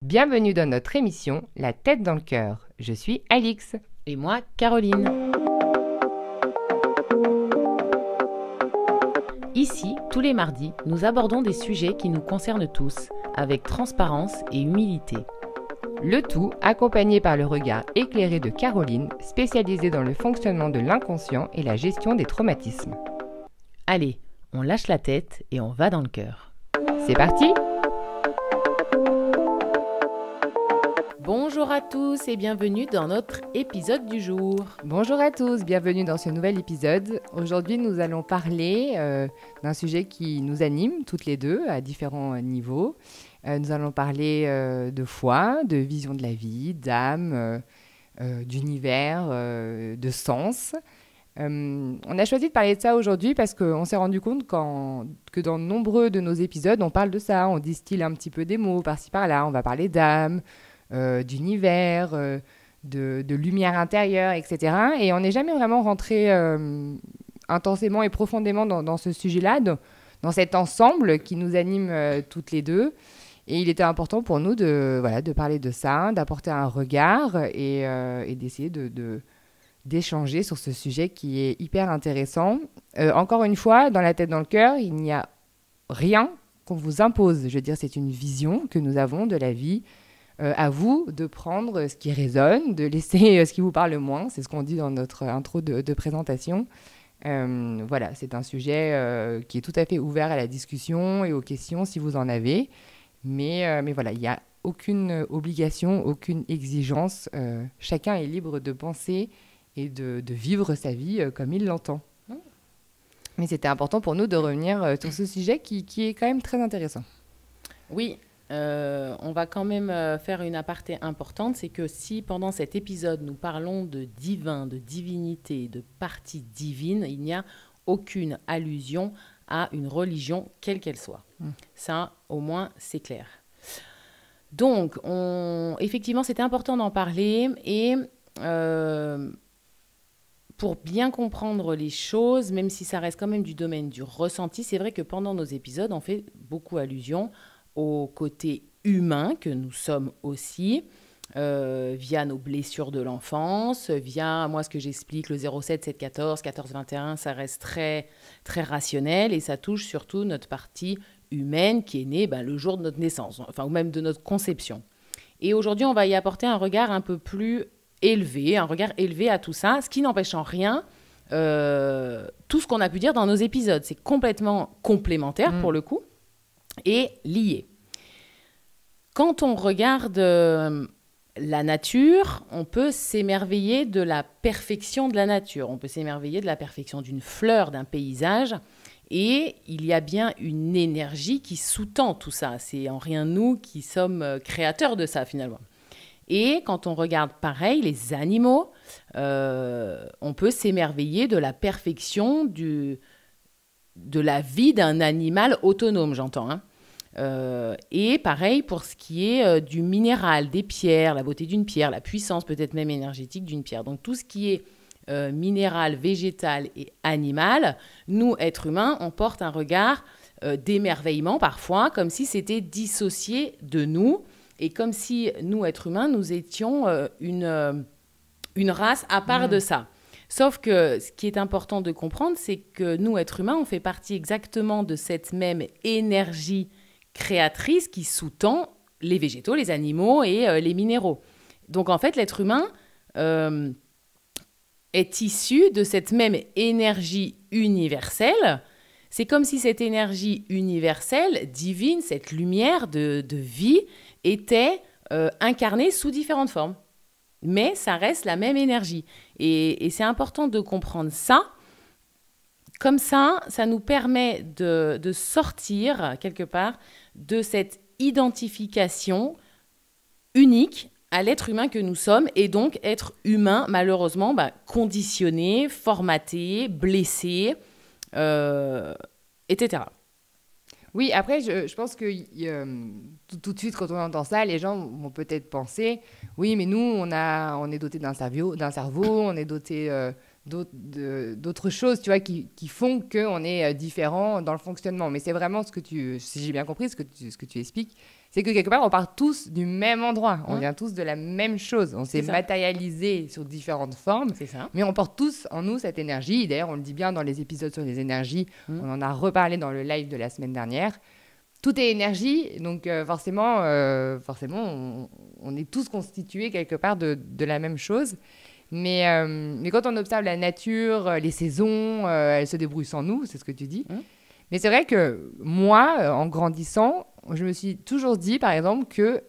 Bienvenue dans notre émission La tête dans le cœur. Je suis Alix. Et moi, Caroline. Ici, tous les mardis, nous abordons des sujets qui nous concernent tous, avec transparence et humilité. Le tout accompagné par le regard éclairé de Caroline, spécialisée dans le fonctionnement de l'inconscient et la gestion des traumatismes. Allez, on lâche la tête et on va dans le cœur. C'est parti! Bonjour à tous et bienvenue dans notre épisode du jour. Bonjour à tous, bienvenue dans ce nouvel épisode. Aujourd'hui, nous allons parler d'un sujet qui nous anime toutes les deux à différents niveaux. Nous allons parler de foi, de vision de la vie, d'âme, d'univers, de sens. On a choisi de parler de ça aujourd'hui parce qu'on s'est rendu compte que dans nombreux de nos épisodes, on parle de ça, on distille un petit peu des mots par-ci par-là, on va parler d'âme, d'univers, de lumière intérieure, etc. Et on n'est jamais vraiment rentré intensément et profondément dans ce sujet-là, dans cet ensemble qui nous anime toutes les deux. Et il était important pour nous de parler de ça, d'apporter un regard et d'essayer d'échanger sur ce sujet qui est hyper intéressant. Encore une fois, dans la tête dans le cœur, il n'y a rien qu'on vous impose. Je veux dire, c'est une vision que nous avons de la vie. À vous de prendre ce qui résonne, de laisser ce qui vous parle le moins. C'est ce qu'on dit dans notre intro de présentation. Voilà, c'est un sujet qui est tout à fait ouvert à la discussion et aux questions si vous en avez. Mais voilà, il n'y a aucune obligation, aucune exigence. Chacun est libre de penser et de vivre sa vie comme il l'entend. Mais c'était important pour nous de revenir sur ce sujet qui est quand même très intéressant. Oui, on va quand même faire une aparté importante, c'est que si pendant cet épisode nous parlons de divin, de divinité, de partie divine, il n'y a aucune allusion à une religion quelle qu'elle soit. Ça, au moins, c'est clair. Donc, effectivement, c'était important d'en parler et pour bien comprendre les choses, même si ça reste quand même du domaine du ressenti, c'est vrai que pendant nos épisodes, on fait beaucoup allusion au côté humain que nous sommes aussi, via nos blessures de l'enfance, via, moi, ce que j'explique, le 07, 7, 14, 14, 21, ça reste très, très rationnel et ça touche surtout notre partie humaine qui est née le jour de notre naissance, enfin, ou même de notre conception. Et aujourd'hui, on va y apporter un regard un peu plus élevé, un regard élevé à tout ça, ce qui n'empêche en rien tout ce qu'on a pu dire dans nos épisodes. C'est complètement complémentaire pour le coup et lié. Quand on regarde la nature, on peut s'émerveiller de la perfection de la nature. On peut s'émerveiller de la perfection d'une fleur, d'un paysage. Et il y a bien une énergie qui sous-tend tout ça. C'est en rien nous qui sommes créateurs de ça, finalement. Et quand on regarde pareil, les animaux, on peut s'émerveiller de la perfection de la vie d'un animal autonome, j'entends. Et pareil pour ce qui est du minéral, des pierres, la beauté d'une pierre, la puissance peut-être même énergétique d'une pierre. Donc tout ce qui est minéral, végétal et animal, nous, êtres humains, on porte un regard d'émerveillement parfois, comme si c'était dissocié de nous, et comme si nous, êtres humains, nous étions une race à part de ça. Sauf que ce qui est important de comprendre, c'est que nous, êtres humains, on fait partie exactement de cette même énergie créatrice qui sous-tend les végétaux, les animaux et les minéraux. Donc en fait, l'être humain est issu de cette même énergie universelle. C'est comme si cette énergie universelle, divine, cette lumière de vie, était incarnée sous différentes formes. Mais ça reste la même énergie. Et c'est important de comprendre ça. Comme ça, ça nous permet de sortir, quelque part, de cette identification unique à l'être humain que nous sommes, et donc être humain, malheureusement, conditionné, formaté, blessé, etc. Oui, après, je pense que tout de suite, quand on entend ça, les gens vont peut-être penser, oui, mais nous, on est doté d'un cerveau, on est doté d'autres choses, tu vois, qui font qu'on est différent dans le fonctionnement. Mais c'est vraiment si j'ai bien compris, ce que tu expliques, c'est que quelque part, on part tous du même endroit. On Mmh. vient tous de la même chose. On s'est C'est ça. matérialisé sur différentes formes, C'est ça. mais on porte tous en nous cette énergie. D'ailleurs, on le dit bien dans les épisodes sur les énergies. Mmh. On en a reparlé dans le live de la semaine dernière. Tout est énergie, donc forcément, on est tous constitués quelque part de la même chose. Mais quand on observe la nature, les saisons, elles se débrouillent sans nous, c'est ce que tu dis. Mmh. Mais c'est vrai que moi, en grandissant, je me suis toujours dit, par exemple, que...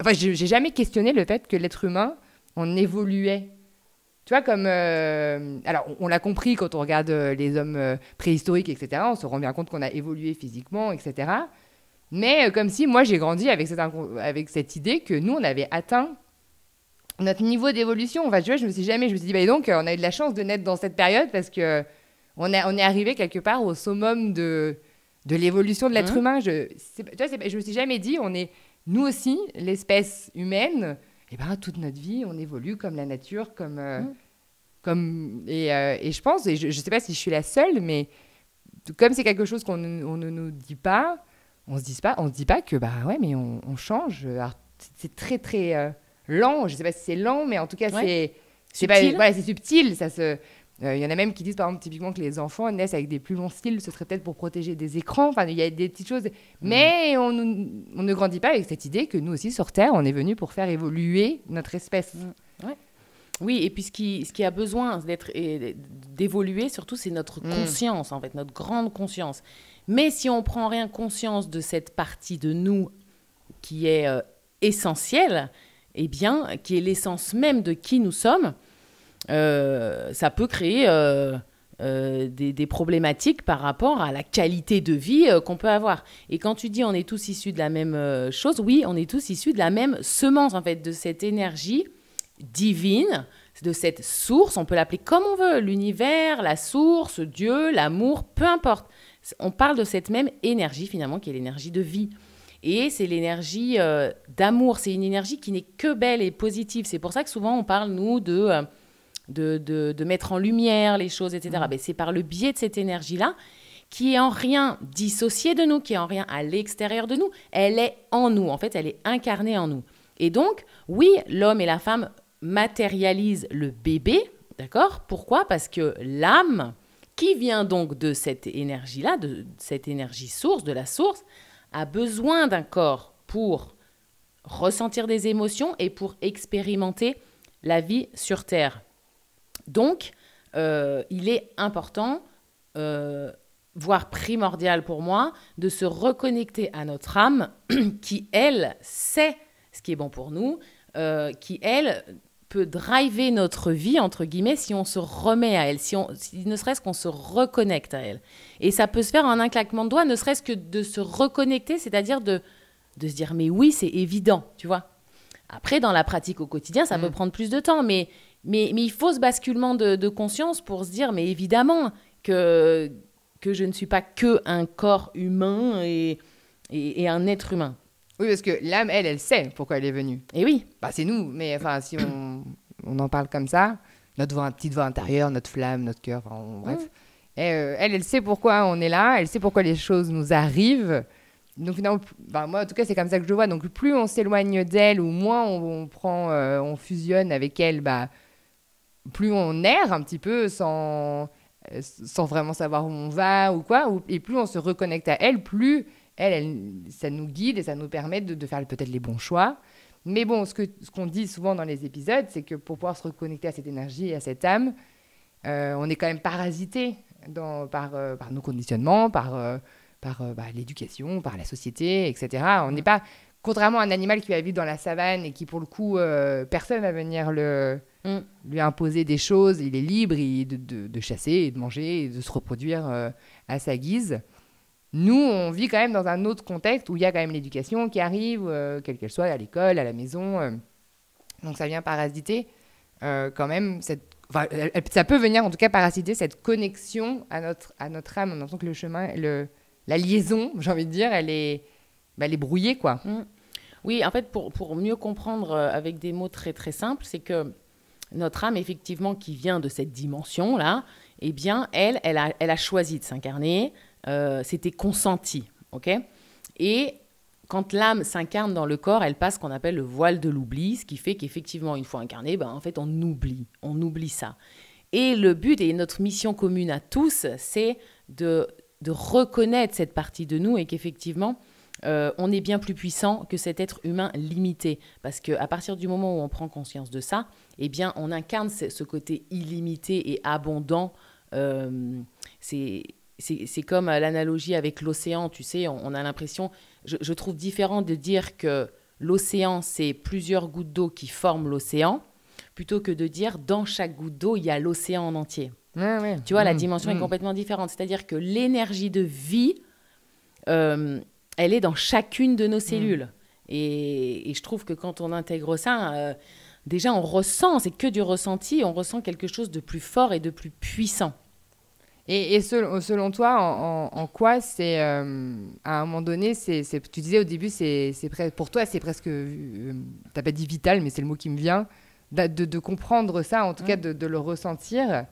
Enfin, j'ai jamais questionné le fait que l'être humain, on évoluait. Tu vois, comme... alors, on l'a compris quand on regarde les hommes préhistoriques, etc. On se rend bien compte qu'on a évolué physiquement, etc. Mais comme si, moi, j'ai grandi avec cette idée que nous, on avait atteint notre niveau d'évolution. Enfin, tu vois, je me suis dit, bah, donc, on a eu de la chance de naître dans cette période parce que on est arrivé quelque part au summum de l'évolution de l'être humain. Je me suis jamais dit, nous aussi, l'espèce humaine, et ben, toute notre vie, on évolue comme la nature, et je pense, et je sais pas si je suis la seule, mais comme c'est quelque chose qu'on ne nous dit pas, on se dit pas que, bah ouais, mais on change. Alors, c'est très, très lent. Je sais pas si c'est lent, mais en tout cas, c'est pas, Subtil. voilà, c'est subtil. Il y en a même qui disent, par exemple, typiquement que les enfants naissent avec des plus longs cils, ce serait peut-être pour protéger des écrans. Enfin, il y a des petites choses. Mais on ne grandit pas avec cette idée que nous aussi, sur Terre, on est venu pour faire évoluer notre espèce. Ouais. Oui, et puis ce qui a besoin d'évoluer, surtout, c'est notre conscience, en fait, notre grande conscience. Mais si on prend rien conscience de cette partie de nous qui est essentielle, eh bien, qui est l'essence même de qui nous sommes, ça peut créer des problématiques par rapport à la qualité de vie qu'on peut avoir. Et quand tu dis on est tous issus de la même chose, oui, on est tous issus de la même semence, en fait, de cette énergie divine, de cette source, on peut l'appeler comme on veut, l'univers, la source, Dieu, l'amour, peu importe. On parle de cette même énergie, finalement, qui est l'énergie de vie. Et c'est l'énergie d'amour, c'est une énergie qui n'est que belle et positive. C'est pour ça que souvent on parle, nous, de mettre en lumière les choses, etc. Ben, c'est par le biais de cette énergie-là, qui est en rien dissociée de nous, qui est en rien à l'extérieur de nous. Elle est en nous, en fait, elle est incarnée en nous. Et donc, oui, l'homme et la femme matérialisent le bébé, d'accord ? Pourquoi ? Parce que l'âme, qui vient donc de cette énergie-là, de cette énergie source, de la source, a besoin d'un corps pour ressentir des émotions et pour expérimenter la vie sur Terre. Donc, il est important, voire primordial pour moi, de se reconnecter à notre âme qui, elle, sait ce qui est bon pour nous, qui, elle, peut driver notre vie, entre guillemets, si on se remet à elle, si ne serait-ce qu'on se reconnecte à elle. Et ça peut se faire en un claquement de doigts, ne serait-ce que de se reconnecter, c'est-à-dire de se dire « mais oui, c'est évident », tu vois. Après, dans la pratique au quotidien, ça peut prendre plus de temps, mais il faut ce basculement de conscience pour se dire « mais évidemment que je ne suis pas qu'un corps humain et un être humain ». Oui, parce que l'âme, elle sait pourquoi elle est venue. Et oui. Bah, c'est nous, mais enfin, si on en parle comme ça, notre petite voix intérieure, notre flamme, notre cœur, bref. Elle sait pourquoi on est là, elle sait pourquoi les choses nous arrivent. Donc finalement, moi en tout cas, c'est comme ça que je le vois. Donc plus on s'éloigne d'elle ou moins on fusionne avec elle, plus on erre un petit peu sans vraiment savoir où on va ou quoi. Et plus on se reconnecte à elle, plus ça nous guide et ça nous permet de faire peut-être les bons choix. Mais bon, ce qu'on dit souvent dans les épisodes, c'est que pour pouvoir se reconnecter à cette énergie et à cette âme, on est quand même parasité par nos conditionnements, par l'éducation, par la société, etc. On n'est pas, contrairement à un animal qui va vivre dans la savane et qui, pour le coup, personne va venir lui imposer des choses. Il est libre de chasser et de manger et de se reproduire à sa guise. Nous, on vit quand même dans un autre contexte où il y a quand même l'éducation qui arrive, quelle qu'elle soit, à l'école, à la maison. Donc, ça vient parasiter quand même ça peut venir en tout cas parasiter cette connexion à notre âme. On entend que le chemin, la liaison, j'ai envie de dire, elle est brouillée, quoi. Oui, en fait, pour mieux comprendre avec des mots très très simples, c'est que notre âme, effectivement, qui vient de cette dimension-là, eh bien, elle a choisi de s'incarner. C'était consenti, ok ? Et quand l'âme s'incarne dans le corps, elle passe ce qu'on appelle le voile de l'oubli, ce qui fait qu'effectivement, une fois incarné, en fait, on oublie ça. Et le but et notre mission commune à tous, c'est de reconnaître cette partie de nous et qu'effectivement, on est bien plus puissant que cet être humain limité. Parce qu'à partir du moment où on prend conscience de ça, eh bien, on incarne ce côté illimité et abondant. C'est comme l'analogie avec l'océan, tu sais, on a l'impression, je trouve différent de dire que l'océan, c'est plusieurs gouttes d'eau qui forment l'océan, plutôt que de dire dans chaque goutte d'eau, il y a l'océan en entier. Ouais. Tu vois, la dimension est complètement différente. C'est-à-dire que l'énergie de vie, elle est dans chacune de nos cellules. Et je trouve que quand on intègre ça, déjà on ressent, c'est que du ressenti, on ressent quelque chose de plus fort et de plus puissant. Et selon toi, en quoi c'est, à un moment donné, tu disais au début, pour toi, c'est presque, t'as pas dit vital, mais c'est le mot qui me vient, de comprendre ça, en tout cas de le ressentir.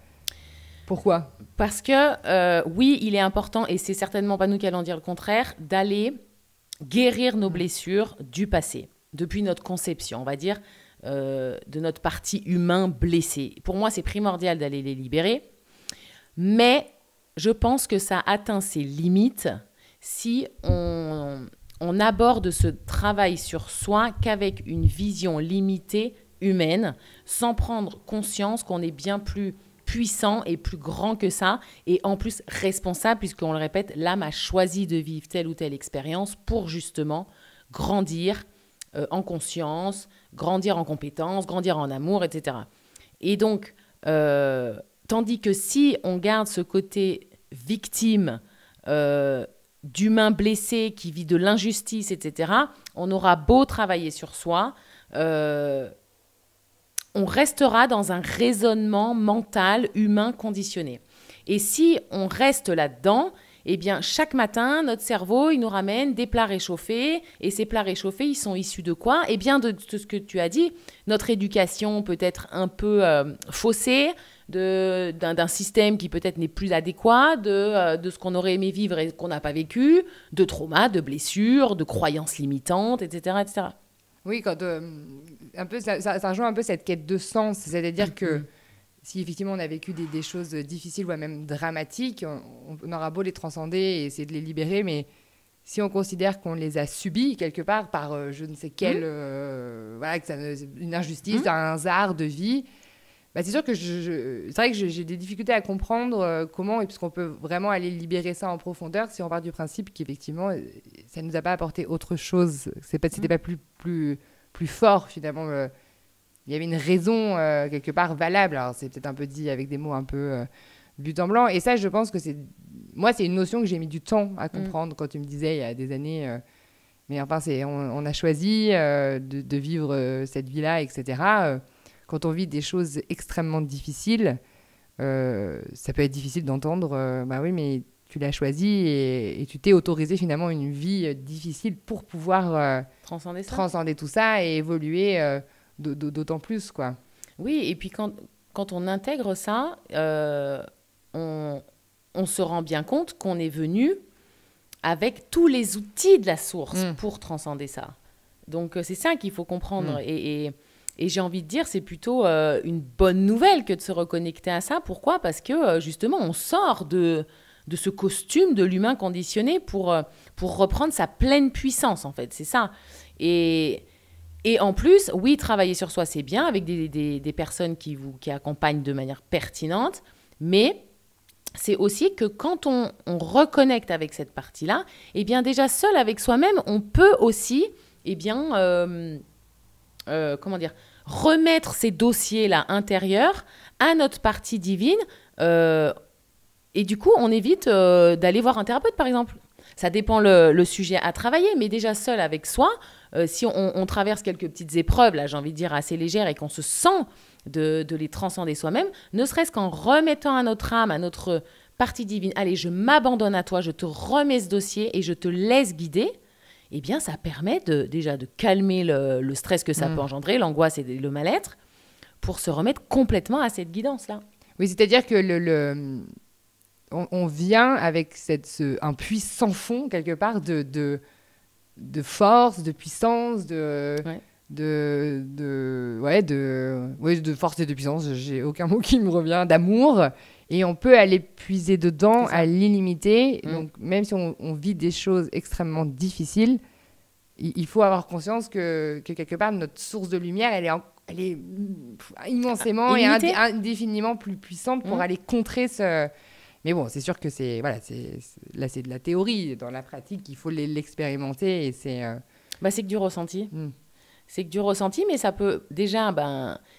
Pourquoi ? Parce que, oui, il est important, et c'est certainement pas nous qui allons dire le contraire, d'aller guérir nos blessures du passé, depuis notre conception, on va dire, de notre partie humain blessée. Pour moi, c'est primordial d'aller les libérer. Mais je pense que ça atteint ses limites si on aborde ce travail sur soi qu'avec une vision limitée humaine, sans prendre conscience qu'on est bien plus puissant et plus grand que ça, et en plus responsable, puisqu'on le répète, l'âme a choisi de vivre telle ou telle expérience pour justement grandir en conscience, grandir en compétences, grandir en amour, etc. Et donc... tandis que si on garde ce côté victime d'humain blessé qui vit de l'injustice, etc., on aura beau travailler sur soi, on restera dans un raisonnement mental, humain conditionné. Et si on reste là-dedans, eh bien, chaque matin, notre cerveau, il nous ramène des plats réchauffés. Et ces plats réchauffés, ils sont issus de quoi ? Eh bien, de ce que tu as dit. Notre éducation peut être un peu faussée, d'un système qui peut-être n'est plus adéquat, de ce qu'on aurait aimé vivre et qu'on n'a pas vécu, de traumas, de blessures, de croyances limitantes, etc. etc. Oui, un peu, ça rejoint un peu cette quête de sens. C'est-à-dire que si effectivement on a vécu des choses difficiles, voire même dramatiques, on aura beau les transcender et essayer de les libérer, mais si on considère qu'on les a subis quelque part par je ne sais quelle une injustice, un hasard de vie, c'est sûr que c'est vrai que j'ai des difficultés à comprendre comment, et puisqu'on peut vraiment aller libérer ça en profondeur si on part du principe qu'effectivement ça ne nous a pas apporté autre chose, c'était pas plus fort finalement. Il y avait une raison quelque part valable. Alors, c'est peut-être un peu dit avec des mots un peu but en blanc. Et ça, je pense que c'est une notion que j'ai mis du temps à comprendre quand tu me disais il y a des années. Mais enfin, on a choisi de vivre cette vie-là, etc. Quand on vit des choses extrêmement difficiles, ça peut être difficile d'entendre. Oui, mais tu l'as choisi et tu t'es autorisé finalement une vie difficile pour pouvoir transcender tout ça et évoluer d'autant plus, quoi. Oui, et puis quand on intègre ça, on se rend bien compte qu'on est venu avec tous les outils de la source pour transcender ça. Donc, c'est ça qu'il faut comprendre. Et j'ai envie de dire, c'est plutôt une bonne nouvelle que de se reconnecter à ça. Pourquoi ? Parce que, justement, on sort de ce costume de l'humain conditionné pour reprendre sa pleine puissance, en fait. C'est ça. Et en plus, oui, travailler sur soi, c'est bien, avec des personnes qui accompagnent de manière pertinente, mais c'est aussi que quand on reconnecte avec cette partie-là, eh bien déjà seul avec soi-même, on peut aussi, remettre ces dossiers-là intérieurs à notre partie divine, et du coup, on évite d'aller voir un thérapeute, par exemple. Ça dépend le sujet à travailler, mais déjà seul avec soi, si on traverse quelques petites épreuves, là, j'ai envie de dire assez légères, et qu'on se sent de les transcender soi-même, ne serait-ce qu'en remettant à notre âme, à notre partie divine, allez, je m'abandonne à toi, je te remets ce dossier et je te laisse guider, eh bien, ça permet déjà de calmer le stress que ça peut engendrer, l'angoisse et le mal-être, pour se remettre complètement à cette guidance-là. Oui, c'est-à-dire que on vient avec un puits sans fond, quelque part, de force, de puissance, Ouais. de force et de puissance, j'ai aucun mot qui me revient, d'amour. Et on peut aller puiser dedans à l'illimité. Donc, même si on vit des choses extrêmement difficiles, il faut avoir conscience que quelque part, notre source de lumière, elle est immensément et indéfiniment plus puissante pour aller contrer ce... Mais bon, c'est sûr que là, c'est de la théorie. Dans la pratique, il faut l'expérimenter et c'est... C'est que du ressenti. C'est que du ressenti, mais ça peut déjà...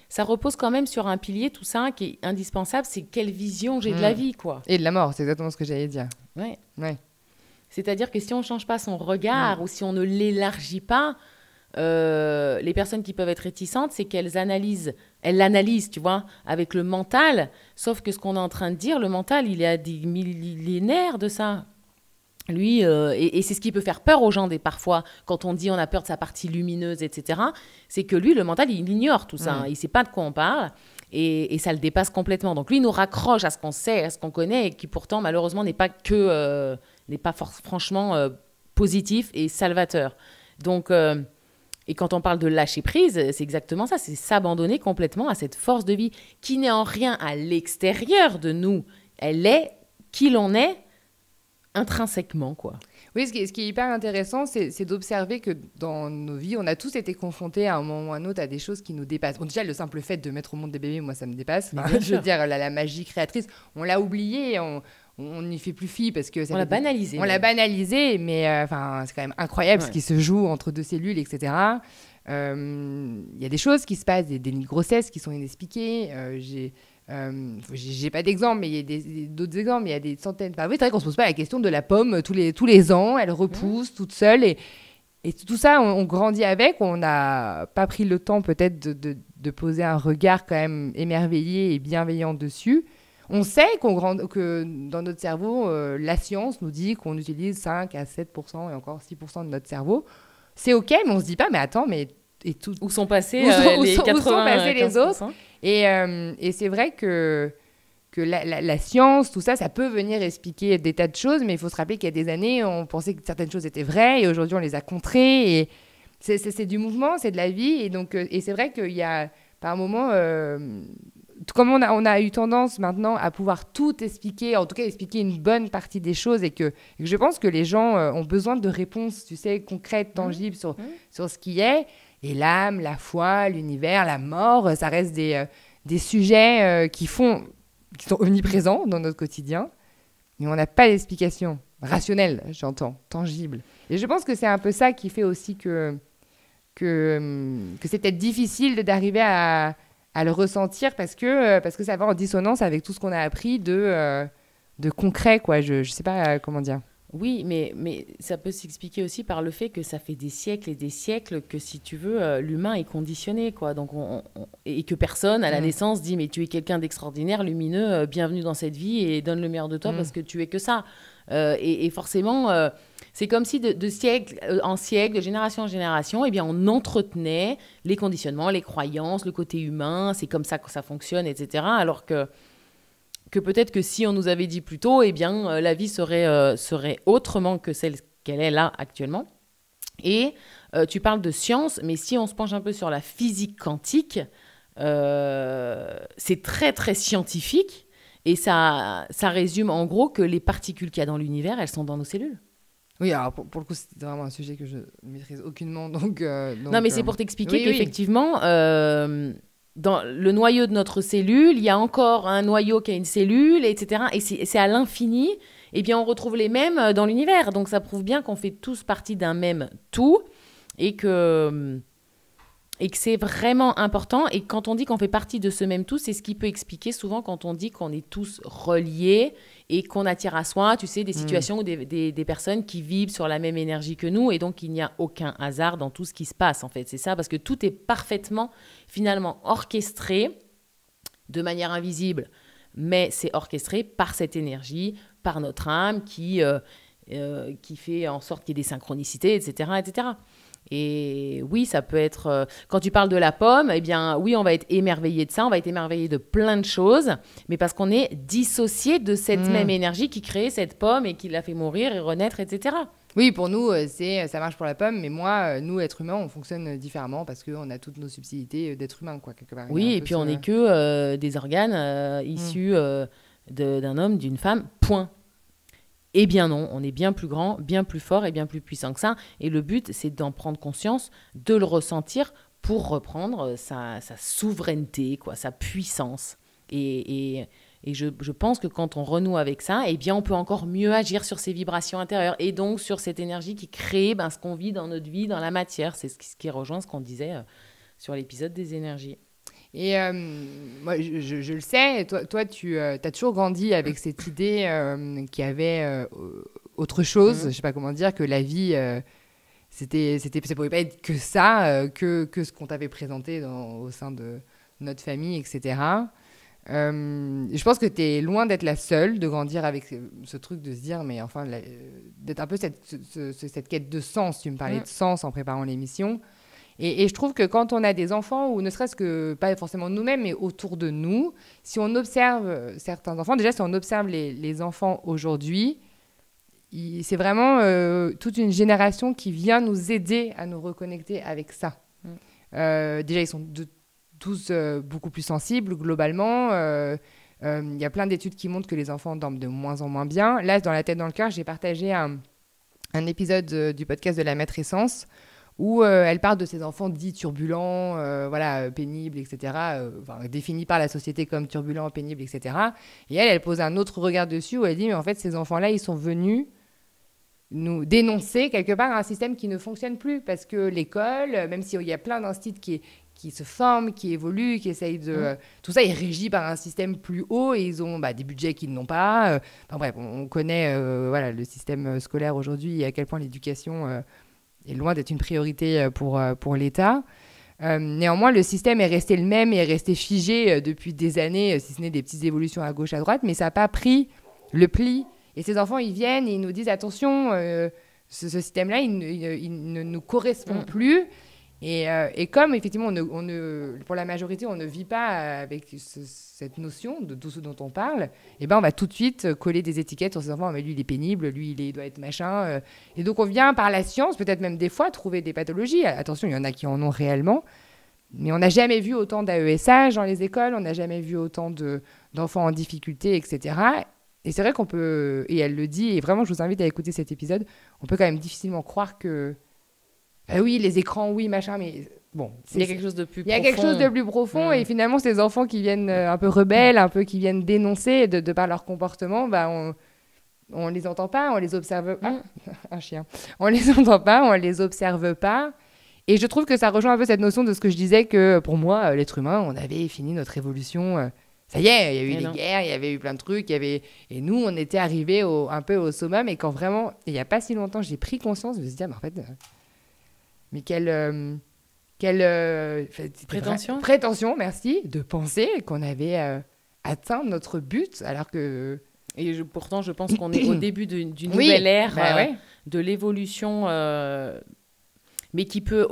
ça repose quand même sur un pilier, tout ça, qui est indispensable. C'est quelle vision j'ai de la vie, quoi. Et de la mort, c'est exactement ce que j'allais dire. Ouais. Ouais. C'est-à-dire que si on ne change pas son regard ou si on ne l'élargit pas, les personnes qui peuvent être réticentes, c'est qu'elles l'analysent, tu vois, avec le mental. Sauf que ce qu'on est en train de dire, le mental, il est à des millénaires de ça. Lui, et c'est ce qui peut faire peur aux gens parfois, quand on dit on a peur de sa partie lumineuse, etc. C'est que lui, le mental, il ignore tout ça. Hein. Il ne sait pas de quoi on parle. Et ça le dépasse complètement. Donc lui, il nous raccroche à ce qu'on sait, à ce qu'on connaît, et qui pourtant, malheureusement, n'est pas franchement positif et salvateur. Donc, et quand on parle de lâcher prise, c'est exactement ça. C'est s'abandonner complètement à cette force de vie qui n'est en rien à l'extérieur de nous. Elle est qui l'on est intrinsèquement, quoi. Oui, ce qui est hyper intéressant, c'est d'observer que dans nos vies, on a tous été confrontés à un moment ou à un autre à des choses qui nous dépassent. Bon, déjà, le simple fait de mettre au monde des bébés, moi, ça me dépasse. Je veux dire, la magie créatrice, on l'a oublié, on n'y fait plus fi parce que... On l'a banalisé. On l'a banalisé, mais c'est quand même incroyable ce qui se joue entre deux cellules, etc. Il y a des choses qui se passent, des dénis de grossesse qui sont inexpliqués. J'ai pas d'exemple, mais il y a d'autres exemples. Il y a des centaines. Oui, c'est vrai qu'on se pose pas la question de la pomme tous les ans. Elle repousse toute seule et tout ça, on grandit avec. On n'a pas pris le temps peut-être de poser un regard quand même émerveillé et bienveillant dessus. On sait que dans notre cerveau, la science nous dit qu'on utilise 5 à 7% et encore 6% de notre cerveau. C'est OK, mais on se dit pas, mais attends, où sont passés les 80, où sont passés les autres? Et c'est vrai que la science, tout ça, ça peut venir expliquer des tas de choses, mais il faut se rappeler qu'il y a des années, on pensait que certaines choses étaient vraies, et aujourd'hui, on les a contrées. Et c'est du mouvement, c'est de la vie. Et, donc, et c'est vrai qu'il y a, par moments, comme on a eu tendance maintenant à pouvoir tout expliquer, en tout cas expliquer une bonne partie des choses, et que je pense que les gens ont besoin de réponses, tu sais, concrètes, tangibles sur ce qui est. Et l'âme, la foi, l'univers, la mort, ça reste des sujets qui sont omniprésents dans notre quotidien. Mais on n'a pas d'explication rationnelle, j'entends, tangible. Et je pense que c'est un peu ça qui fait aussi que c'est peut-être difficile d'arriver à le ressentir parce que ça va en dissonance avec tout ce qu'on a appris de concret, quoi. Je sais pas comment dire. Oui, mais ça peut s'expliquer aussi par le fait que ça fait des siècles et des siècles que, si tu veux, l'humain est conditionné, quoi. Donc et que personne, à la naissance, dit « mais tu es quelqu'un d'extraordinaire, lumineux, bienvenue dans cette vie et donne le meilleur de toi parce que tu es que ça ». Et forcément, c'est comme si de siècle en siècle, de génération en génération, eh bien, on entretenait les conditionnements, les croyances, le côté humain, c'est comme ça que ça fonctionne, etc. Alors que peut-être que si on nous avait dit plus tôt, eh bien, la vie serait autrement que celle qu'elle est là actuellement. Et tu parles de science, mais si on se penche un peu sur la physique quantique, c'est très, très scientifique. Et ça résume en gros que les particules qu'il y a dans l'univers, elles sont dans nos cellules. Oui, alors pour le coup, c'est vraiment un sujet que je ne maîtrise aucunement. Donc, non, mais c'est pour t'expliquer qu'effectivement... dans le noyau de notre cellule, il y a encore un noyau qui a une cellule, etc. Et c'est à l'infini. Et bien, on retrouve les mêmes dans l'univers. Donc, ça prouve bien qu'on fait tous partie d'un même tout et que c'est vraiment important. Et quand on dit qu'on fait partie de ce même tout, c'est ce qui peut expliquer souvent quand on dit qu'on est tous reliés et qu'on attire à soi, tu sais, des situations ou des personnes qui vivent sur la même énergie que nous. Et donc, il n'y a aucun hasard dans tout ce qui se passe, en fait. C'est ça, parce que tout est parfaitement, finalement, orchestré de manière invisible. Mais c'est orchestré par cette énergie, par notre âme qui fait en sorte qu'il y ait des synchronicités, etc., etc. Et oui, ça peut être... quand tu parles de la pomme, eh bien, oui, on va être émerveillé de ça, on va être émerveillé de plein de choses, mais parce qu'on est dissocié de cette même énergie qui crée cette pomme et qui l'a fait mourir et renaître, etc. Oui, pour nous, ça marche pour la pomme, mais moi, nous, êtres humains, on fonctionne différemment parce qu'on a toutes nos subtilités d'être humain, quoi, quelque part. Oui, et puis on n'est que des organes issus d'un homme, d'une femme, point. Eh bien non, on est bien plus grand, bien plus fort et bien plus puissant que ça. Et le but, c'est d'en prendre conscience, de le ressentir pour reprendre sa souveraineté, quoi, sa puissance. Et je pense que quand on renoue avec ça, eh bien, on peut encore mieux agir sur ces vibrations intérieures et donc sur cette énergie qui crée ce qu'on vit dans notre vie, dans la matière. C'est ce qui rejoint ce qu'on disait sur l'épisode des énergies. Et moi, je le sais, toi tu as toujours grandi avec cette idée qu'il y avait autre chose, je ne sais pas comment dire, que la vie, ça ne pouvait pas être que ça, que ce qu'on t'avait présenté au sein de notre famille, etc. Je pense que tu es loin d'être la seule de grandir avec ce truc de se dire, mais enfin, d'être un peu cette quête de sens. Tu me parlais de sens en préparant l'émission. Et je trouve que quand on a des enfants, ou ne serait-ce que, pas forcément nous-mêmes, mais autour de nous, si on observe certains enfants, déjà si on observe les enfants aujourd'hui, c'est vraiment toute une génération qui vient nous aider à nous reconnecter avec ça. Déjà, ils sont tous beaucoup plus sensibles globalement. Y a plein d'études qui montrent que les enfants dorment de moins en moins bien. Là, dans La tête dans le cœur, j'ai partagé un épisode du podcast de la Maître Essence où elle parle de ces enfants dits turbulents, pénibles, etc., définis par la société comme turbulents, pénibles, etc. Et elle pose un autre regard dessus où elle dit, mais en fait, ces enfants-là, ils sont venus nous dénoncer quelque part un système qui ne fonctionne plus, parce que l'école, même s'il y a plein d'instituts qui se forment, qui évoluent, qui essayent de... tout ça est régi par un système plus haut et ils ont des budgets qu'ils n'ont pas. Bref, on connaît le système scolaire aujourd'hui et à quel point l'éducation est loin d'être une priorité pour l'État. Néanmoins, le système est resté le même et est resté figé depuis des années, si ce n'est des petites évolutions à gauche, à droite, mais ça n'a pas pris le pli. Et ces enfants, ils viennent et ils nous disent, attention, ce système-là, il ne nous correspond plus. Et comme, effectivement, pour la majorité, on ne vit pas avec cette notion de tout ce dont on parle, eh ben, on va tout de suite coller des étiquettes sur ces enfants. Mais lui, il est pénible, lui, il doit être machin. Et donc, on vient par la science, peut-être même des fois, trouver des pathologies. Attention, il y en a qui en ont réellement. Mais on n'a jamais vu autant d'AESH dans les écoles, on n'a jamais vu autant d'enfants en difficulté, etc. Et c'est vrai qu'on peut, et elle le dit, et vraiment, je vous invite à écouter cet épisode, on peut quand même difficilement croire que... oui, les écrans, oui, machin, mais bon... Il y a quelque chose de plus profond. Il y a quelque chose de plus profond, et finalement, ces enfants qui viennent un peu rebelles, un peu qui viennent dénoncer de par leur comportement, on les entend pas, on les observe... un chien. On les entend pas, on les observe pas. Et je trouve que ça rejoint un peu cette notion de ce que je disais, que pour moi, l'être humain, on avait fini notre évolution... Ça y est, il y a eu des guerres, il y avait eu plein de trucs, et nous, on était arrivés un peu au summum, et quand vraiment, il n'y a pas si longtemps, j'ai pris conscience de se dire, mais en fait, mais quelle prétention, merci, de penser qu'on avait atteint notre but, alors que... Et pourtant, je pense qu'on est au début d'une nouvelle ère de l'évolution, mais qui peut,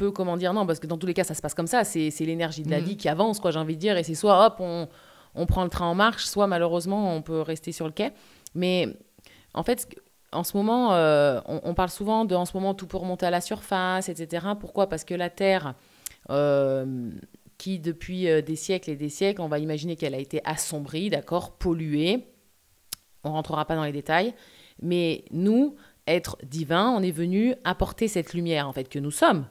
comment dire, non, parce que dans tous les cas, ça se passe comme ça, c'est l'énergie de la vie qui avance, quoi, j'ai envie de dire, et c'est soit, hop, on prend le train en marche, soit, malheureusement, on peut rester sur le quai. Mais, en fait, en ce moment, on parle souvent en ce moment, tout peut remonter à la surface, etc. Pourquoi ? Parce que la Terre, qui, depuis des siècles et des siècles, on va imaginer qu'elle a été assombrie, d'accord, polluée. On ne rentrera pas dans les détails. Mais nous, êtres divins, on est venus apporter cette lumière, en fait, que nous sommes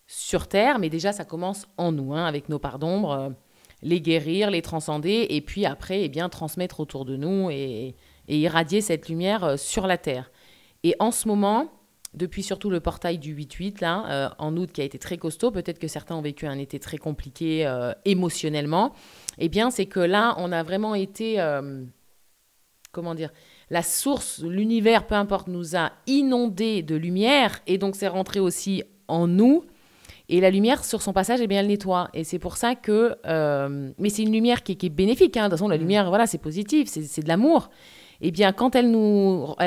sur Terre, mais déjà ça commence en nous, avec nos parts d'ombre, les guérir, les transcender, et puis après, eh bien, transmettre autour de nous et irradier cette lumière sur la Terre. Et en ce moment, depuis surtout le portail du 8-8, là, en août, qui a été très costaud, peut-être que certains ont vécu un été très compliqué émotionnellement, eh bien, c'est que là, on a vraiment été, comment dire, la source, l'univers, peu importe, nous a inondés de lumière, et donc c'est rentré aussi en nous. Et la lumière, sur son passage, eh bien, elle nettoie. Et c'est pour ça que... mais c'est une lumière qui est bénéfique. De toute façon, la lumière, voilà, c'est positif, c'est de l'amour. Eh bien, quand elle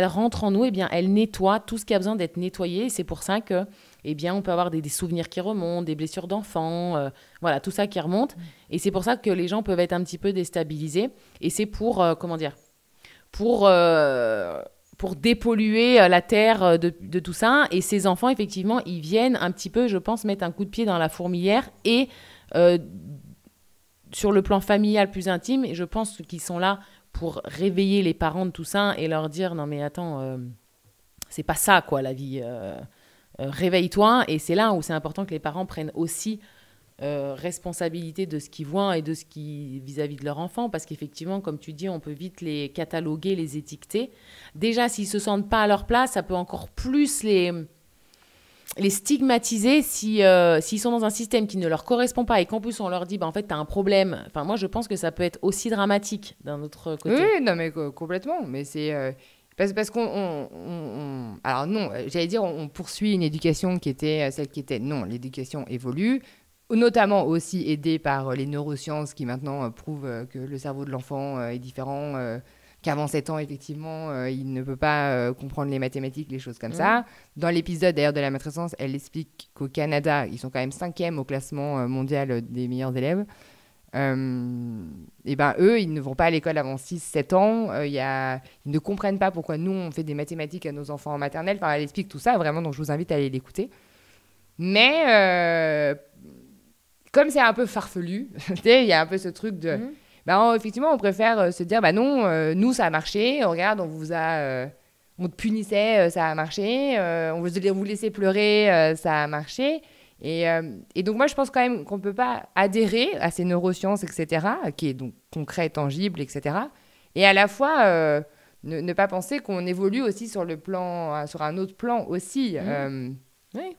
rentre en nous, eh bien, elle nettoie tout ce qui a besoin d'être nettoyé. Et c'est pour ça que, eh bien, on peut avoir des souvenirs qui remontent, des blessures d'enfants, voilà, tout ça qui remonte. Et c'est pour ça que les gens peuvent être un petit peu déstabilisés. Et c'est pour, comment dire, pour pour dépolluer la terre de tout ça. Et ces enfants, effectivement, ils viennent un petit peu, je pense, mettre un coup de pied dans la fourmilière. Et sur le plan familial plus intime, et je pense qu'ils sont là pour réveiller les parents de tout ça et leur dire « Non mais attends, c'est pas ça quoi la vie, réveille-toi ». Et c'est là où c'est important que les parents prennent aussi responsabilité de ce qu'ils voient et de ce qui vis-à-vis de leur enfant, parce qu'effectivement, comme tu dis, on peut vite les cataloguer, les étiqueter. Déjà, s'ils se sentent pas à leur place, ça peut encore plus les stigmatiser s'ils sont dans un système qui ne leur correspond pas et qu'en plus on leur dit en fait tu as un problème. Enfin moi je pense que ça peut être aussi dramatique d'un autre côté. Oui, non mais complètement, mais c'est parce alors non, j'allais dire on poursuit une éducation qui était celle qui était non, l'éducation évolue, notamment aussi aidée par les neurosciences qui maintenant prouvent que le cerveau de l'enfant est différent, qu'avant 7 ans, effectivement, il ne peut pas comprendre les mathématiques, les choses comme ça. Dans l'épisode, d'ailleurs, de la matrescence, elle explique qu'au Canada, ils sont quand même 5e au classement mondial des meilleurs élèves. Et ben eux, ils ne vont pas à l'école avant 6-7 ans. Ils ne comprennent pas pourquoi nous, on fait des mathématiques à nos enfants en maternelle. Enfin, elle explique tout ça, vraiment, donc je vous invite à aller l'écouter. Mais comme c'est un peu farfelu, il y a un peu ce truc de... effectivement, on préfère se dire, non, nous, ça a marché. Regarde, on te punissait, ça a marché. On vous laissait pleurer, ça a marché. Et donc, moi, je pense quand même qu'on ne peut pas adhérer à ces neurosciences, etc., qui est donc concret, tangible, etc., et à la fois ne pas penser qu'on évolue aussi sur un autre plan aussi. Oui.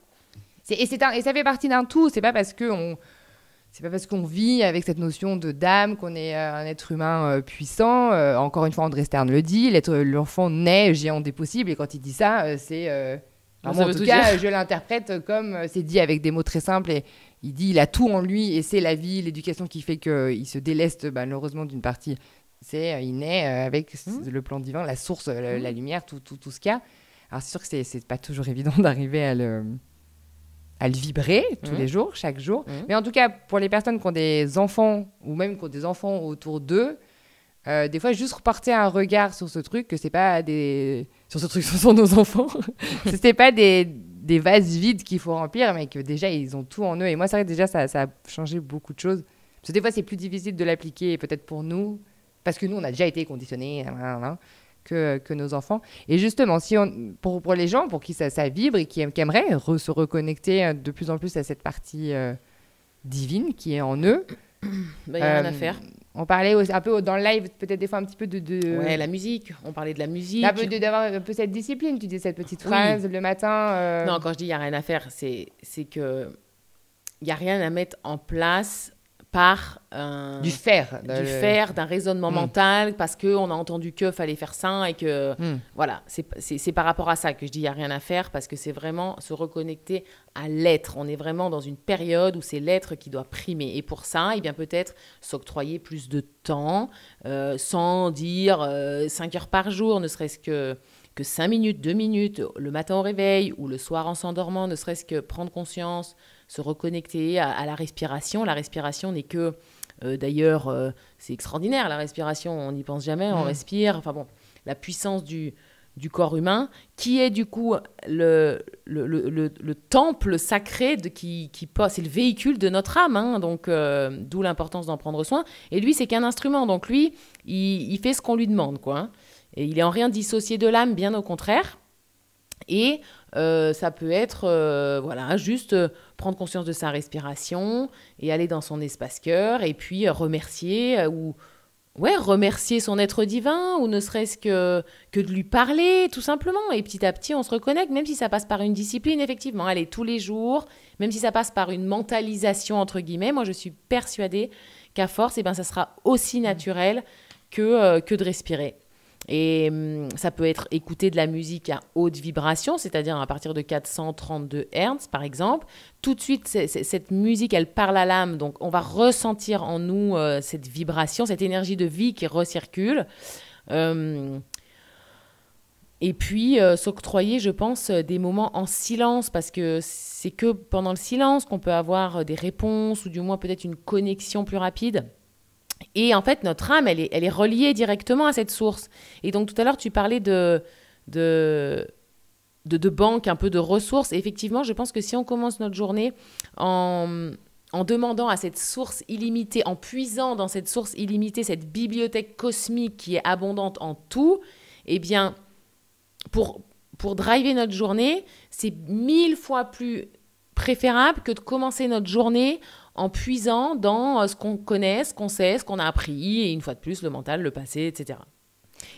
Et ça fait partie d'un tout. C'est pas parce qu'on vit avec cette notion de d'âme qu'on est un être humain puissant. Encore une fois, André Stern le dit, l'enfant naît géant des possibles. Et quand il dit ça, c'est... en tout cas, je l'interprète comme c'est dit avec des mots très simples. Et il dit il a tout en lui et c'est la vie, l'éducation qui fait qu'il se déleste malheureusement d'une partie. Il naît avec le plan divin, la source, la lumière, tout ce qu'il y a. Alors c'est sûr que c'est pas toujours évident d'arriver à le vibrer tous les jours, chaque jour. Mais en tout cas, pour les personnes qui ont des enfants, ou même qui ont des enfants autour d'eux, des fois, juste reporter un regard sur ce truc, que c'est pas sur ce truc, ce sont nos enfants. C'est pas des vases vides qu'il faut remplir, mais que déjà, ils ont tout en eux. Et moi, c'est vrai que déjà, ça a changé beaucoup de choses. Parce que des fois, c'est plus difficile de l'appliquer, peut-être pour nous, parce que nous, on a déjà été conditionnés, que nos enfants. Et justement, pour les gens pour qui ça vibre et qui aimeraient se reconnecter de plus en plus à cette partie divine qui est en eux, y a rien à faire. On parlait un peu dans le live, peut-être des fois un petit peu de... Ouais, la musique. On parlait de la musique. D'avoir un peu cette discipline. Tu dis cette petite phrase le matin. Non, quand je dis il n'y a rien à faire, c'est qu'il n'y a rien à mettre en place par du faire, d'un raisonnement mental, parce qu'on a entendu qu'il fallait faire ça et que voilà, c'est par rapport à ça que je dis il n'y a rien à faire, parce que c'est vraiment se reconnecter à l'être. On est vraiment dans une période où c'est l'être qui doit primer, et pour ça, bien peut-être s'octroyer plus de temps, sans dire 5 heures par jour, ne serait-ce que 5 minutes, 2 minutes, le matin au réveil ou le soir en s'endormant, ne serait-ce que prendre conscience, se reconnecter à la respiration. La respiration n'est que... d'ailleurs, c'est extraordinaire, la respiration, on n'y pense jamais, on respire. Enfin bon, la puissance du corps humain, qui est du coup le temple sacré c'est le véhicule de notre âme, donc d'où l'importance d'en prendre soin. Et lui, c'est qu'un instrument, donc lui, il fait ce qu'on lui demande, quoi. Et il est en rien dissocié de l'âme, bien au contraire. Et ça peut être juste prendre conscience de sa respiration et aller dans son espace cœur et puis remercier remercier son être divin, ou ne serait-ce que de lui parler tout simplement. Et petit à petit, on se reconnecte, même si ça passe par une discipline, effectivement. Allez, tous les jours, même si ça passe par une mentalisation, entre guillemets, moi je suis persuadée qu'à force, ça sera aussi naturel que de respirer. Et ça peut être écouter de la musique à haute vibration, c'est-à-dire à partir de 432 Hz, par exemple. Tout de suite, cette musique, elle parle à l'âme, donc on va ressentir en nous cette vibration, cette énergie de vie qui recircule. Et puis, s'octroyer, je pense, des moments en silence, parce que c'est que pendant le silence qu'on peut avoir des réponses, ou du moins peut-être une connexion plus rapide. Et en fait, notre âme, elle est reliée directement à cette source. Et donc, tout à l'heure, tu parlais de de banque, un peu de ressources. Et effectivement, je pense que si on commence notre journée en demandant à cette source illimitée, en puisant dans cette source illimitée, cette bibliothèque cosmique qui est abondante en tout, eh bien, pour driver notre journée, c'est 1000 fois plus préférable que de commencer notre journée en puisant dans ce qu'on connaît, ce qu'on sait, ce qu'on a appris, et une fois de plus, le mental, le passé, etc.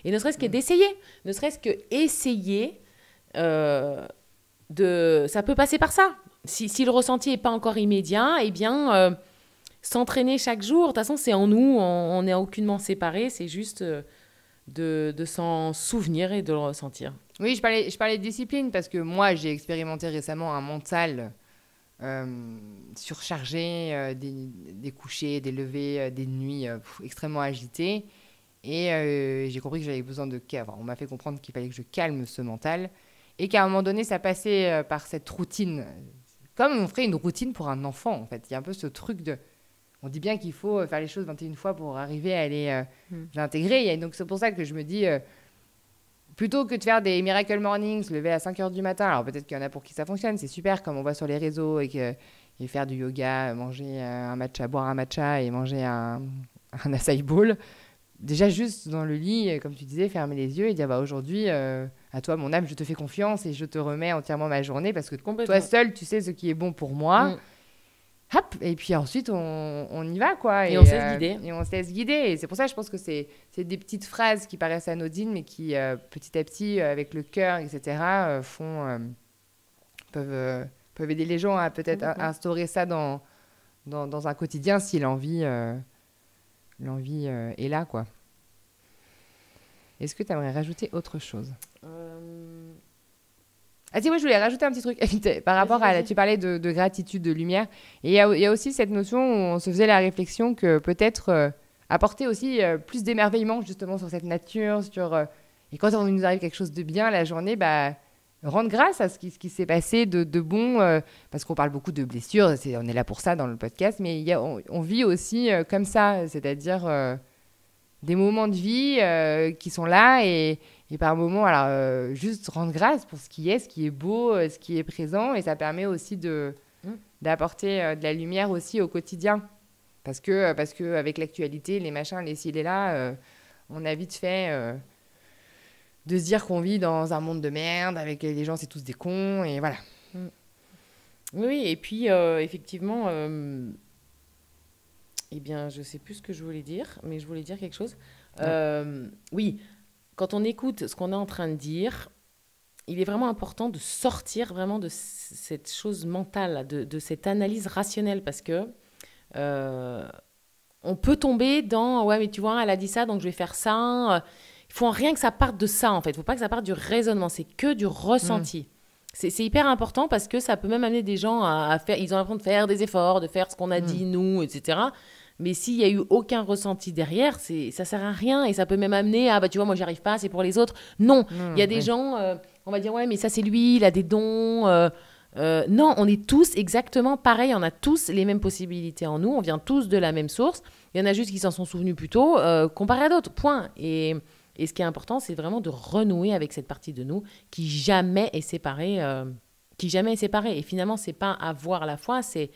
Et ne serait-ce que d'essayer, ne serait-ce que essayer, ça peut passer par ça. Si le ressenti n'est pas encore immédiat, eh bien, s'entraîner chaque jour, de toute façon, c'est en nous, on n'est aucunement séparés, c'est juste de s'en souvenir et de le ressentir. Oui, je parlais de discipline parce que moi, j'ai expérimenté récemment un mental surchargé, des couchers, des levées, des nuits extrêmement agitées. Et j'ai compris que j'avais besoin de... Enfin, on m'a fait comprendre qu'il fallait que je calme ce mental. Et qu'à un moment donné, ça passait par cette routine. Comme on ferait une routine pour un enfant, en fait. Il y a un peu ce truc de... On dit bien qu'il faut faire les choses 21 fois pour arriver à les intégrer. Donc, c'est pour ça que je me dis... plutôt que de faire des Miracle Mornings, se lever à 5h du matin, alors peut-être qu'il y en a pour qui ça fonctionne, c'est super comme on voit sur les réseaux, et faire du yoga, manger un matcha, boire un matcha et manger un acai bowl. Déjà juste dans le lit, comme tu disais, fermer les yeux et dire aujourd'hui, à toi mon âme, je te fais confiance et je te remets entièrement ma journée parce que toi seul, tu sais ce qui est bon pour moi. Hop, et puis ensuite, on y va, quoi. Et on se laisse guider. Et on se laisse guider. Et c'est pour ça que je pense que c'est des petites phrases qui paraissent anodines, mais qui, petit à petit, avec le cœur, etc., peuvent aider les gens à peut-être instaurer ça dans un quotidien si l'envie est là, quoi. Est-ce que tu aimerais rajouter autre chose ? Ah si, moi je voulais rajouter un petit truc par rapport à... Tu parlais de gratitude, de lumière. Et il y a aussi cette notion où on se faisait la réflexion que peut-être apporter aussi plus d'émerveillement justement sur cette nature. Et quand on nous arrive quelque chose de bien la journée, rendre grâce à ce qui s'est passé de bon. Parce qu'on parle beaucoup de blessures, on est là pour ça dans le podcast. Mais on vit aussi comme ça, c'est-à-dire des moments de vie qui sont là et par moments, alors, juste rendre grâce pour ce qui est beau, ce qui est présent. Et ça permet aussi d'apporter de la lumière aussi au quotidien. Parce que avec l'actualité, les machins, les ci, les là, on a vite fait de se dire qu'on vit dans un monde de merde, avec les gens, c'est tous des cons, et voilà. Oui, et puis, effectivement, eh bien, je ne sais plus ce que je voulais dire, mais je voulais dire quelque chose. Oui. Quand on écoute ce qu'on est en train de dire, il est vraiment important de sortir vraiment de cette chose mentale, de cette analyse rationnelle, parce que on peut tomber dans « ouais, mais tu vois, elle a dit ça, donc je vais faire ça ». Il faut rien que ça parte de ça, en fait. Il ne faut pas que ça parte du raisonnement, c'est que du ressenti. C'est hyper important parce que ça peut même amener des gens à faire... Ils ont l'impression de faire des efforts, de faire ce qu'on a dit, nous, etc. Mais s'il n'y a eu aucun ressenti derrière, ça ne sert à rien. Et ça peut même amener à, tu vois, moi, j'y arrive pas, c'est pour les autres. Non, il y a des gens, on va dire, ouais, mais ça, c'est lui, il a des dons. Non, on est tous exactement pareil. On a tous les mêmes possibilités en nous. On vient tous de la même source. Il y en a juste qui s'en sont souvenus plus tôt, comparé à d'autres. Point. Et ce qui est important, c'est vraiment de renouer avec cette partie de nous qui jamais est séparée. Et finalement, c'est pas avoir la foi, c'est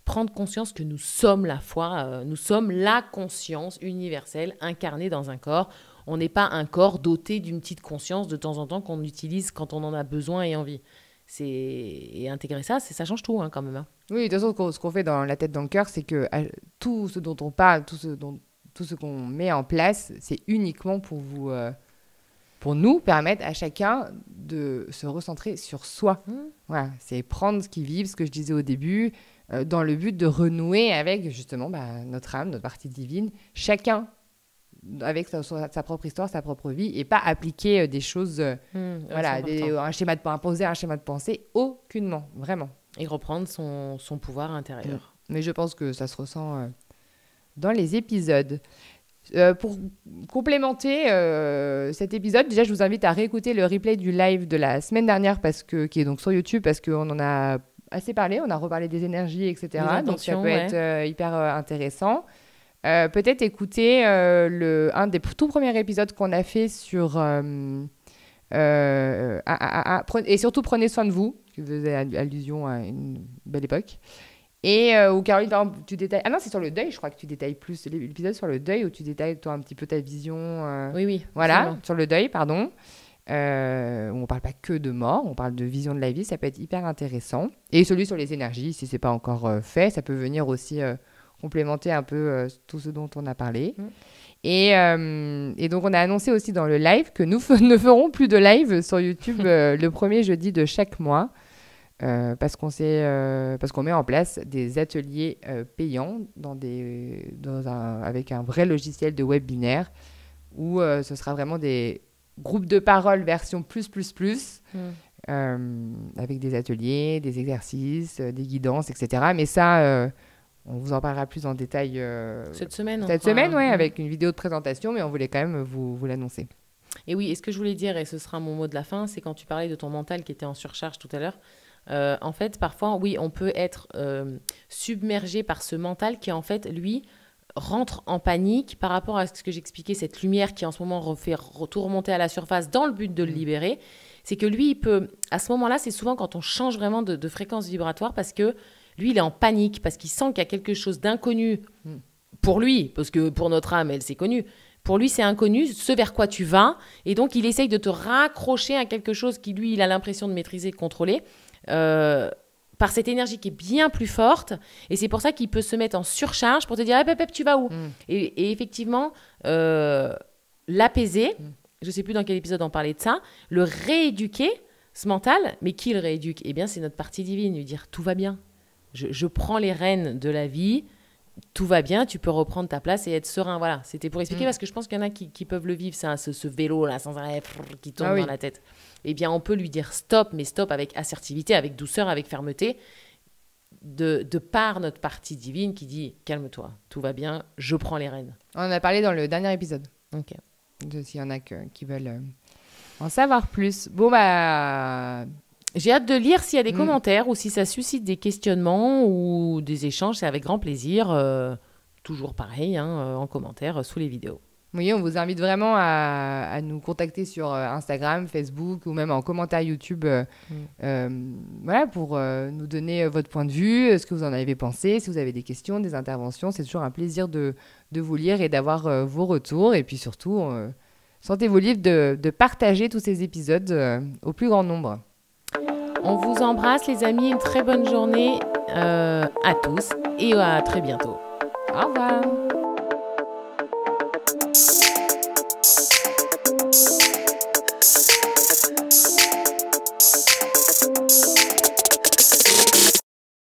prendre conscience que nous sommes la foi, nous sommes la conscience universelle incarnée dans un corps. On n'est pas un corps doté d'une petite conscience de temps en temps qu'on utilise quand on en a besoin et envie. Et intégrer ça, ça change tout quand même. Oui, de toute façon, ce qu'on fait dans la tête, dans le cœur, c'est que tout ce dont on parle, tout ce qu'on met en place, c'est uniquement pour nous permettre à chacun de se recentrer sur soi. Voilà, c'est prendre ce qui vibre, ce que je disais au début, dans le but de renouer avec justement notre âme, notre partie divine, chacun avec sa propre histoire, sa propre vie, et pas appliquer des choses, imposer un schéma de pensée, aucunement, vraiment. Et reprendre son pouvoir intérieur. Mais je pense que ça se ressent dans les épisodes. Pour complémenter cet épisode, déjà je vous invite à réécouter le replay du live de la semaine dernière qui est donc sur YouTube, parce qu'on en a assez parlé, on a reparlé des énergies, etc. Donc ça peut être hyper intéressant. peut-être écouter un des tout premiers épisodes qu'on a fait sur... et surtout, prenez soin de vous, qui faisait allusion à une belle époque. Et où Caroline, par exemple, tu détailles... Ah non, c'est sur le deuil, je crois que tu détailles plus. L'épisode sur le deuil, où tu détailles, toi, un petit peu ta vision. Oui. Voilà, Absolument. sur le deuil, pardon. Où on ne parle pas que de mort, on parle de vision de la vie, ça peut être hyper intéressant. Et celui sur les énergies, si ce n'est pas encore fait, ça peut venir aussi complémenter un peu tout ce dont on a parlé. Et donc, on a annoncé aussi dans le live que nous ne ferons plus de live sur YouTube le premier jeudi de chaque mois. Parce qu'on met en place des ateliers payants avec un vrai logiciel de webinaire où ce sera vraiment des groupes de parole version plus, avec des ateliers, des exercices, des guidances, etc. Mais ça, on vous en parlera plus en détail cette semaine, avec une vidéo de présentation, mais on voulait quand même vous l'annoncer. Et oui, et ce que je voulais dire, et ce sera mon mot de la fin, c'est quand tu parlais de ton mental qui était en surcharge tout à l'heure. En fait, parfois, oui, on peut être submergé par ce mental qui, en fait, lui, rentre en panique par rapport à ce que j'expliquais, cette lumière qui, en ce moment, fait tout remonter à la surface dans le but de le libérer. C'est que lui, il peut... À ce moment-là, c'est souvent quand on change vraiment de fréquence vibratoire parce que lui, il est en panique, parce qu'il sent qu'il y a quelque chose d'inconnu pour lui, parce que pour notre âme, elle, c'est connu. Pour lui, c'est inconnu, ce vers quoi tu vas. Et donc, il essaye de te raccrocher à quelque chose qui, lui, il a l'impression de maîtriser, de contrôler. Par cette énergie qui est bien plus forte, et c'est pour ça qu'il peut se mettre en surcharge pour te dire hey, tu vas où et effectivement l'apaiser, je sais plus dans quel épisode on parlait de ça, le rééduquer, ce mental. Mais qui le rééduque? Eh bien c'est notre partie divine, lui dire tout va bien, je prends les rênes de la vie, tout va bien, tu peux reprendre ta place et être serein. Voilà, c'était pour expliquer parce que je pense qu'il y en a qui peuvent le vivre, ça, ce vélo là sans arrêt qui tourne dans la tête. Eh bien, on peut lui dire stop, mais stop avec assertivité, avec douceur, avec fermeté, de par notre partie divine qui dit calme-toi, tout va bien, je prends les rênes. On en a parlé dans le dernier épisode. Ok. S'il y en a qui veulent en savoir plus. Bon, bah... J'ai hâte de lire s'il y a des commentaires ou si ça suscite des questionnements ou des échanges. C'est avec grand plaisir. Toujours pareil, en commentaire sous les vidéos. Oui, on vous invite vraiment à nous contacter sur Instagram, Facebook ou même en commentaire YouTube voilà, pour nous donner votre point de vue, ce que vous en avez pensé, si vous avez des questions, des interventions. C'est toujours un plaisir de vous lire et d'avoir vos retours. Et puis surtout, sentez-vous libre de partager tous ces épisodes au plus grand nombre. On vous embrasse les amis, une très bonne journée à tous et à très bientôt. Au revoir.